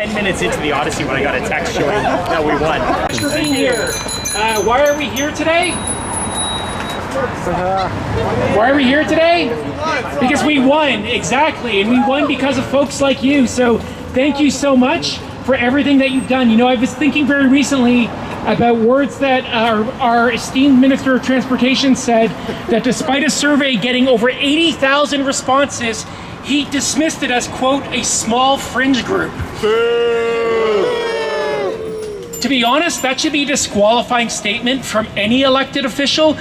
10 minutes into the Odyssey when I got a text showing that we won. Thanks for being here. Why are we here today? Why are we here today? Because we won, exactly. And we won because of folks like you. So thank you so much for everything that you've done. You know, I was thinking very recently about words that our esteemed Minister of Transportation said, that despite a survey getting over 80,000 responses, he dismissed it as, quote, a small fringe group. To be honest, that should be a disqualifying statement from any elected official,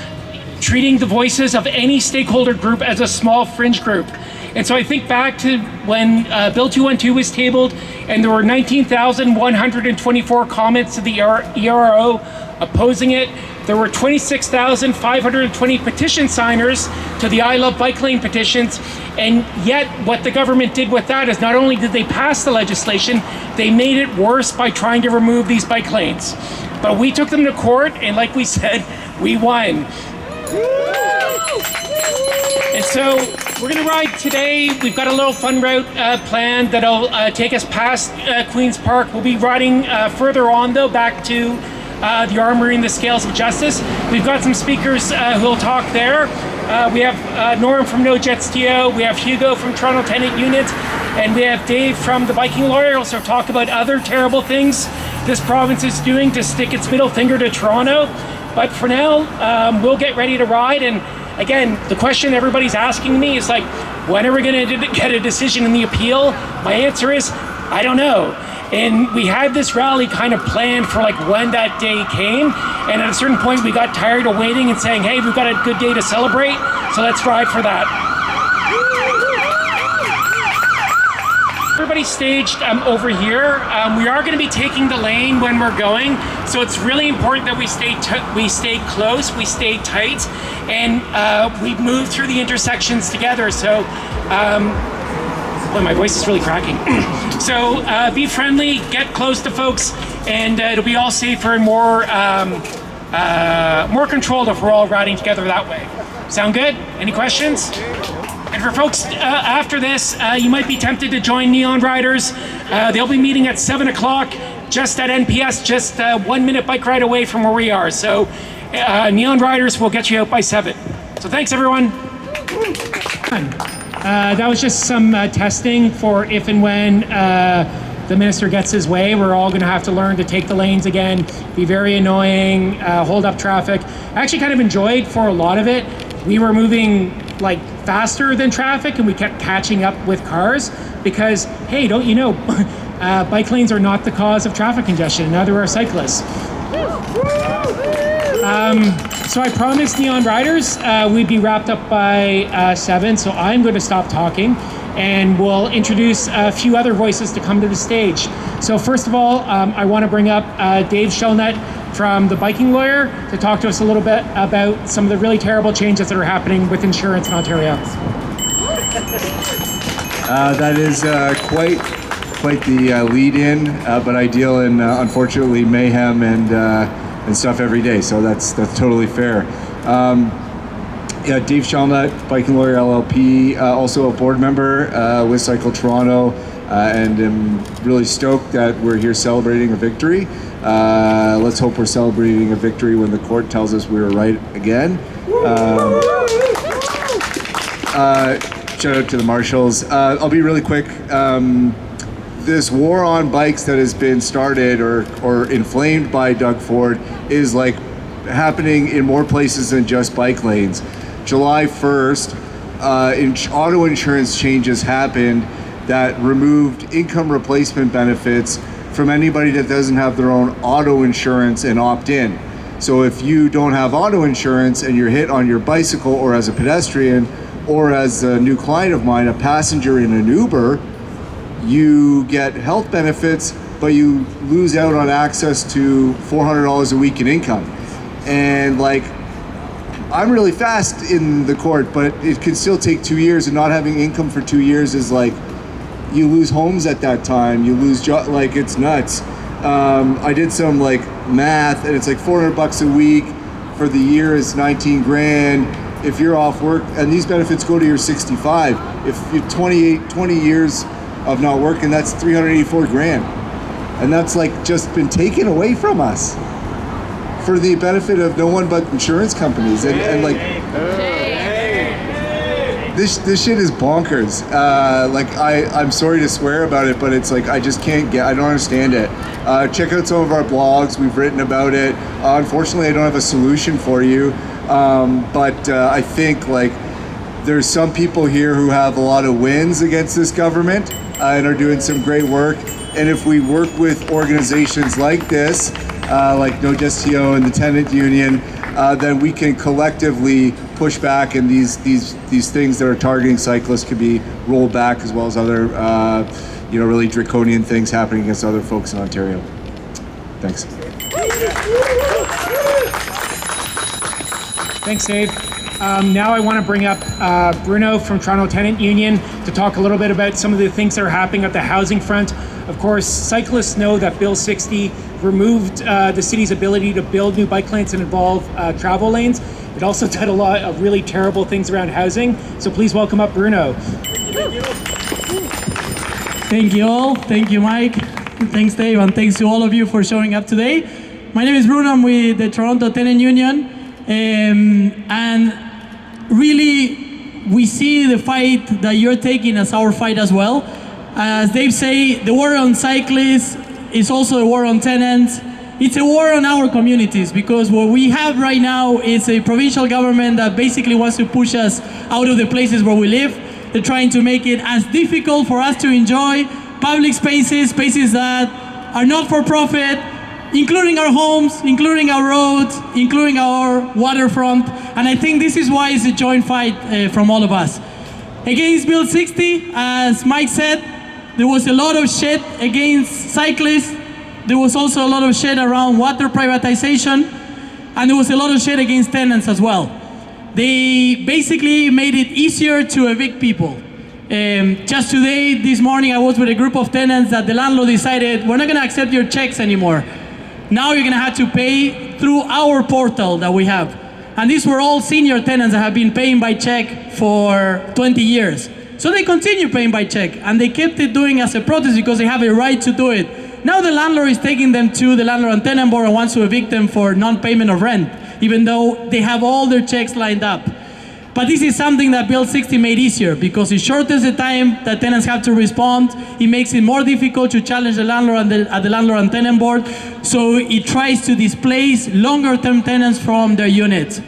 treating the voices of any stakeholder group as a small fringe group. And so I think back to when Bill 212 was tabled and there were 19,124 comments to the ERO opposing it. There were 26,520 petition signers to the I Love Bike Lane petitions. And yet what the government did with that is not only did they pass the legislation, they made it worse by trying to remove these bike lanes. But we took them to court, and like we said, we won. And so we're gonna ride today. We've got a little fun route planned that'll take us past Queen's Park. We'll be riding further on though, back to the Armory and the Scales of Justice. We've got some speakers who'll talk there. We have Norm from No Jet Steel, we have Hugo from Toronto Tenant Units, and we have Dave from the Biking Lawyer. Also talk about other terrible things this province is doing to stick its middle finger to Toronto. But for now, we'll get ready to ride. And again, the question everybody's asking me is like, when are we going to get a decision in the appeal? My answer is, I don't know. And we had this rally kind of planned for like when that day came. And at a certain point, we got tired of waiting and saying, hey, we've got a good day to celebrate, so let's ride for that. Everybody's staged over here. We are going to be taking the lane when we're going, so it's really important that we stay close, we stay tight, and we move through the intersections together. So, boy, my voice is really cracking. So be friendly, get close to folks, and it'll be all safer and more controlled if we're all riding together that way. Sound good? Any questions? And for folks after this, you might be tempted to join Neon Riders. They'll be meeting at 7 o'clock just at NPS, just 1 minute bike ride away from where we are. So Neon Riders will get you out by 7. So thanks, everyone. That was just some testing for if and when the minister gets his way. We're all going to have to learn to take the lanes again, be very annoying, hold up traffic. I actually kind of enjoyed for a lot of it. We were moving like faster than traffic and we kept catching up with cars because, hey, don't you know, bike lanes are not the cause of traffic congestion, neither are cyclists. So I promised Neon Riders we'd be wrapped up by 7, so I'm going to stop talking and we'll introduce a few other voices to come to the stage. So first of all, I want to bring up Dave Shellnut from the Biking Lawyer to talk to us a little bit about some of the really terrible changes that are happening with insurance in Ontario. That is quite the lead-in, but I deal in unfortunately mayhem and stuff every day, so that's totally fair. Yeah, Dave Shellnut, Biking Lawyer LLP, also a board member with Cycle Toronto, and I'm really stoked that we're here celebrating a victory. Let's hope we're celebrating a victory when the court tells us we were right again. Shout out to the marshals. I'll be really quick. This war on bikes that has been started or inflamed by Doug Ford is like happening in more places than just bike lanes. July 1st, auto insurance changes happened that removed income replacement benefits from anybody that doesn't have their own auto insurance and opt in. So if you don't have auto insurance and you're hit on your bicycle or as a pedestrian or as a new client of mine, a passenger in an Uber, you get health benefits, but you lose out on access to $400 a week in income. And like, I'm really fast in the court, but it could still take 2 years, and not having income for 2 years is like, you lose homes at that time, you lose like it's nuts. I did some like math and it's like $400 a week for the year is 19 grand. If you're off work, and these benefits go to your 65. If you're 20 years of not working, that's 384 grand. And that's like just been taken away from us for the benefit of no one but insurance companies. And like, this shit is bonkers. Like I'm sorry to swear about it, but it's like I just can't I don't understand it. Check out some of our blogs. We've written about it. Unfortunately, I don't have a solution for you. But I think like there's some people here who have a lot of wins against this government and are doing some great work. And if we work with organizations like this, like No Just TO and the tenant union, then we can collectively push back, and these things that are targeting cyclists can be rolled back, as well as other really draconian things happening against other folks in Ontario. Thanks. Thanks, Dave. Now I want to bring up Bruno from Toronto Tenant Union to talk a little bit about some of the things that are happening at the housing front. Of course, cyclists know that Bill 60 removed the city's ability to build new bike lanes and involve travel lanes. It also did a lot of really terrible things around housing. So please welcome up Bruno. Thank you all. Thank you, Mike. Thanks, Dave, and thanks to all of you for showing up today. My name is Bruno. I'm with the Toronto Tenant Union. And really, we see the fight that you're taking as our fight as well. As Dave say, the war on cyclists is also a war on tenants. It's a war on our communities, because what we have right now is a provincial government that basically wants to push us out of the places where we live. They're trying to make it as difficult for us to enjoy public spaces, spaces that are not for profit, including our homes, including our roads, including our waterfront. And I think this is why it's a joint fight from all of us. Against Bill 60, as Mike said, there was a lot of shit against cyclists. There was also a lot of shit around water privatization, and there was a lot of shit against tenants as well. They basically made it easier to evict people. Just today, this morning, I was with a group of tenants that the landlord decided, we're not gonna accept your checks anymore. Now you're gonna have to pay through our portal that we have. And these were all senior tenants that have been paying by check for 20 years. So they continue paying by check, and they kept it doing as a protest because they have a right to do it. Now the landlord is taking them to the landlord and tenant board and wants to evict them for non-payment of rent, even though they have all their checks lined up. But this is something that Bill 60 made easier, because it shortens the time that tenants have to respond. It makes it more difficult to challenge the landlord at the landlord and tenant board. So it tries to displace longer-term tenants from their units.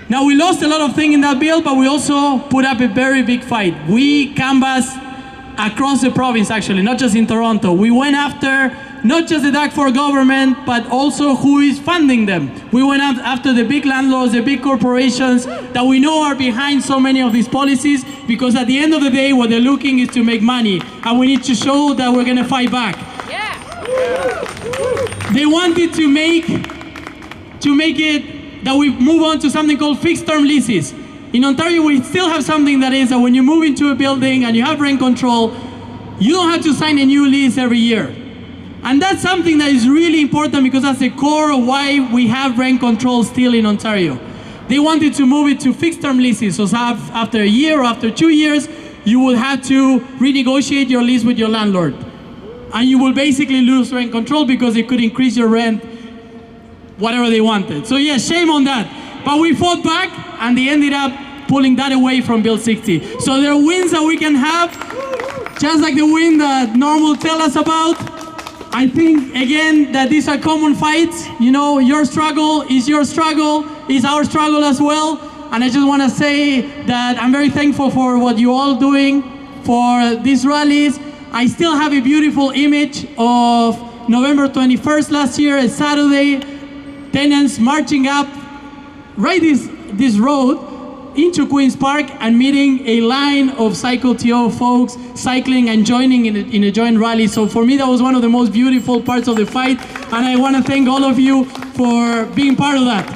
Now, we lost a lot of things in that bill, but we also put up a very big fight. We canvassed across the province, actually, not just in Toronto. We went after not just the Doug-Ford government, but also who is funding them. We went after the big landlords, the big corporations that we know are behind so many of these policies, because at the end of the day, what they're looking is to make money, and we need to show that we're gonna fight back. Yeah. They wanted to make it that we move on to something called fixed-term leases. In Ontario, we still have something that is that when you move into a building and you have rent control, you don't have to sign a new lease every year. And that's something that is really important, because that's the core of why we have rent control still in Ontario. They wanted to move it to fixed-term leases, so after a year or after 2 years, you will have to renegotiate your lease with your landlord. And you will basically lose rent control because they could increase your rent whatever they wanted. So yeah, shame on that. But we fought back, and they ended up pulling that away from Bill 60. So there are wins that we can have, just like the win that Norm will tell us about. I think, again, that these are common fights. You know, your struggle is our struggle as well. And I just want to say that I'm very thankful for what you all doing for these rallies. I still have a beautiful image of November 21st last year, a Saturday, tenants marching up right this road into Queen's Park and meeting a line of Cycle TO folks cycling and joining in a joint rally. So for me, that was one of the most beautiful parts of the fight, and I want to thank all of you for being part of that.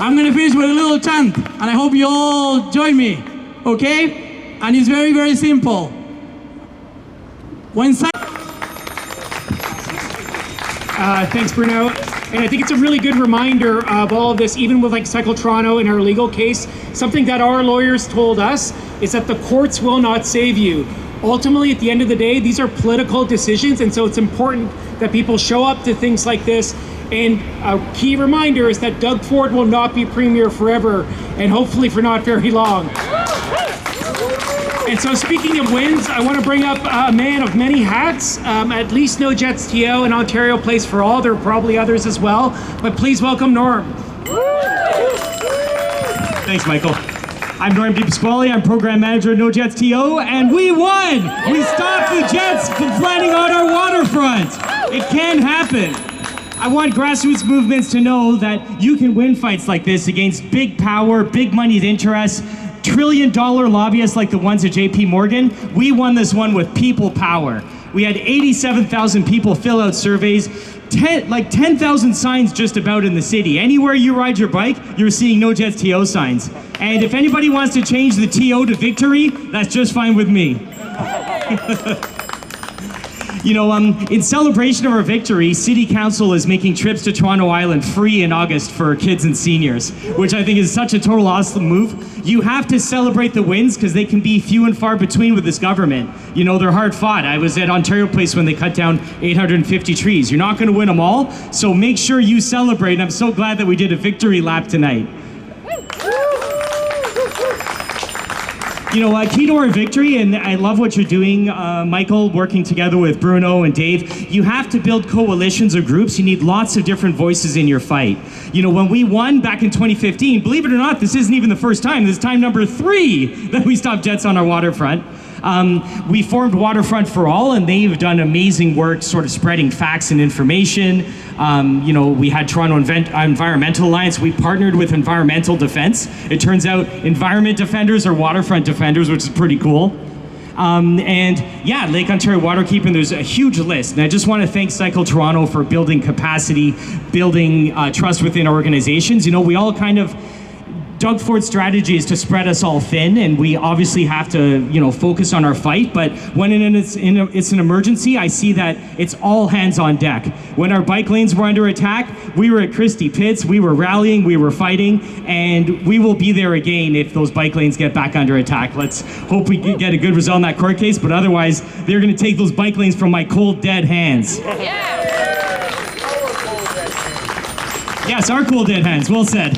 I'm going to finish with a little chant, and I hope you all join me, okay? And it's very, very simple. Thanks, Bruno. And I think it's a really good reminder of all of this, even with like Cycle Toronto in our legal case. Something that our lawyers told us is that the courts will not save you. ultimately, at the end of the day, these are political decisions, and so it's important that people show up to things like this. And a key reminder is that Doug Ford will not be premier forever, and hopefully for not very long. And so speaking of wins, I want to bring up a man of many hats, at least No Jets TO and Ontario Place for All. There are probably others as well, but please welcome Norm. Thanks, Michael. I'm Norm DePasquale. I'm Program Manager at No Jets TO, and we won! We stopped the Jets from flooding on our waterfront! It can happen. I want grassroots movements to know that you can win fights like this against big power, big moneyed interests, trillion-dollar lobbyists like the ones at JP Morgan. We won this one with people power. We had 87,000 people fill out surveys, 10,000 signs just about in the city. Anywhere you ride your bike, you're seeing No Jets TO signs. And if anybody wants to change the TO to victory, that's just fine with me. You know, in celebration of our victory, City Council is making trips to Toronto Island free in August for kids and seniors, which I think is such a total awesome move. You have to celebrate the wins because they can be few and far between with this government. You know, they're hard fought. I was at Ontario Place when they cut down 850 trees. You're not going to win them all, so make sure you celebrate. I'm so glad that we did a victory lap tonight. You know, key to our victory, and I love what you're doing, Michael, working together with Bruno and Dave. You have to build coalitions or groups. You need lots of different voices in your fight. You know, when we won back in 2015, believe it or not, this isn't even the first time. This is time number 3 that we stopped Jets on our waterfront. We formed Waterfront for All, and they've done amazing work sort of spreading facts and information. You know, we had Toronto Environmental Alliance. We partnered with Environmental Defense. It turns out environment defenders are waterfront defenders, which is pretty cool. And yeah, Lake Ontario Waterkeeping, there's a huge list. And I just want to thank Cycle Toronto for building capacity, building trust within organizations. You know, we all kind of, Doug Ford's strategy is to spread us all thin, and we obviously have to, you know, focus on our fight. But when it's an emergency, I see that it's all hands on deck. When our bike lanes were under attack, we were at Christie Pitts, we were rallying, we were fighting, and we will be there again if those bike lanes get back under attack. Let's hope we get a good result in that court case, but otherwise, they're going to take those bike lanes from my cold, dead hands. Yes, our cold, dead hands. Well said.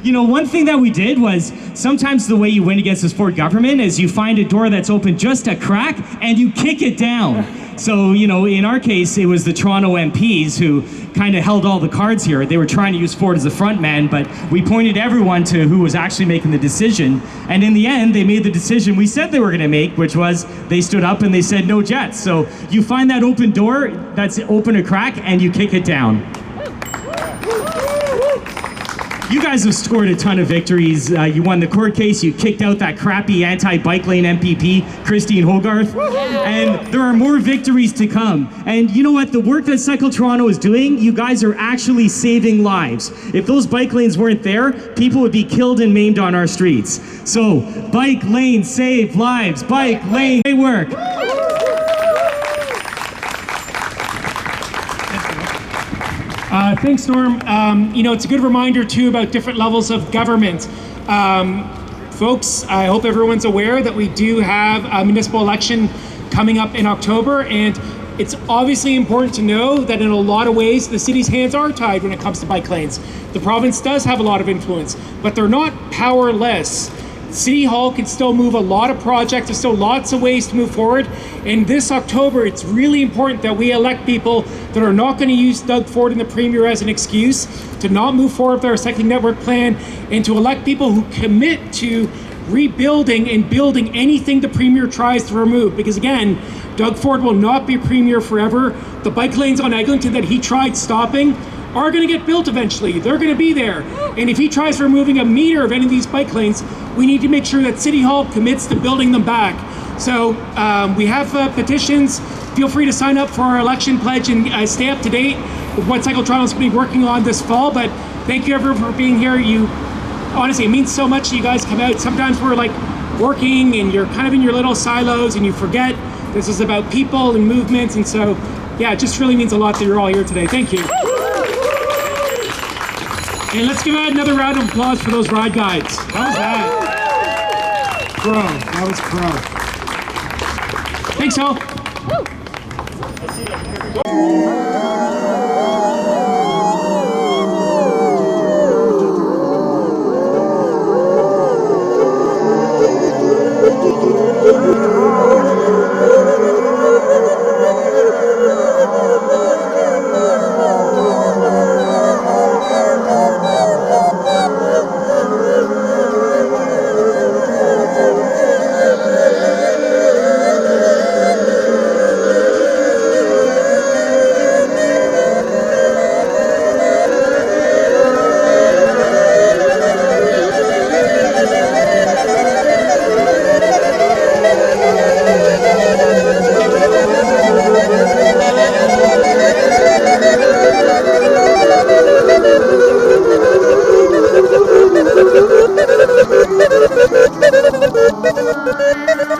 You know, one thing that we did was sometimes the way you win against this Ford government is you find a door that's open just a crack and you kick it down. So, you know, in our case, it was the Toronto MPs who kind of held all the cards here. They were trying to use Ford as the front man, but we pointed everyone to who was actually making the decision. And in the end, they made the decision we said they were going to make, which was they stood up and they said no Jets. So you find that open door that's open a crack and you kick it down. You guys have scored a ton of victories. You won the court case, you kicked out that crappy anti-bike lane MPP, Christine Hogarth, and there are more victories to come. And you know what, the work that Cycle Toronto is doing, you guys are actually saving lives. If those bike lanes weren't there, people would be killed and maimed on our streets. So, bike lanes save lives, bike lanes, they work. Thanks, Norm. You know, it's a good reminder, too, about different levels of government. Folks, I hope everyone's aware that we do have a municipal election coming up in October, and it's obviously important to know that in a lot of ways, the city's hands are tied when it comes to bike lanes. The province does have a lot of influence, but they're not powerless. City Hall can still move a lot of projects. There's still lots of ways to move forward. And this October, it's really important that we elect people that are not going to use Doug Ford and the Premier as an excuse to not move forward with our cycling network plan, and to elect people who commit to rebuilding and building anything the Premier tries to remove. Because again, Doug Ford will not be Premier forever. The bike lanes on Eglinton that he tried stopping are going to get built eventually. They're going to be there. And if he tries removing a meter of any of these bike lanes, we need to make sure that City Hall commits to building them back. So we have petitions. Feel free to sign up for our election pledge and stay up to date with what Cycle Toronto is going to be working on this fall. But thank you everyone for being here. Honestly, it means so much that you guys come out. Sometimes we're like working and you're kind of in your little silos and you forget this is about people and movements. And so, yeah, it just really means a lot that you're all here today. Thank you. And let's give out another round of applause for those ride guides. How was that? Pro. That was pro. Thanks all.